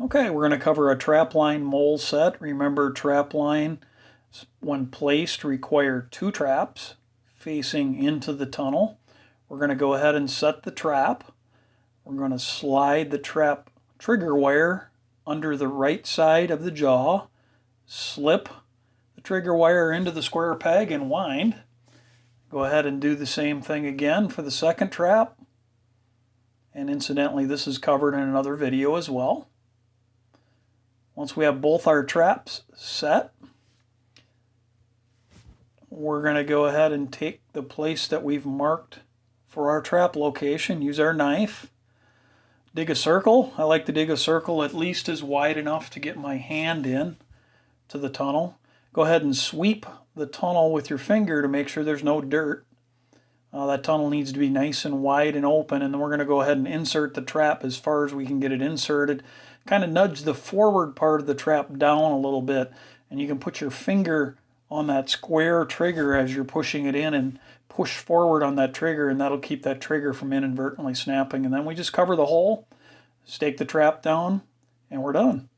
Okay, we're going to cover a trapline mole set. Remember, trapline, when placed, require 2 traps facing into the tunnel. We're going to go ahead and set the trap. We're going to slide the trap trigger wire under the right side of the jaw, slip the trigger wire into the square peg and wind. Go ahead and do the same thing again for the second trap. And incidentally, this is covered in another video as well. Once we have both our traps set, we're going to go ahead and take the place that we've marked for our trap location, use our knife, dig a circle. I like to dig a circle at least as wide enough to get my hand in to the tunnel. Go ahead and sweep the tunnel with your finger to make sure there's no dirt. That tunnel needs to be nice and wide and open, and then we're going to go ahead and insert the trap as far as we can get it inserted. Kind of nudge the forward part of the trap down a little bit, and you can put your finger on that square trigger as you're pushing it in and push forward on that trigger, and that'll keep that trigger from inadvertently snapping. And then we just cover the hole, stake the trap down, and we're done.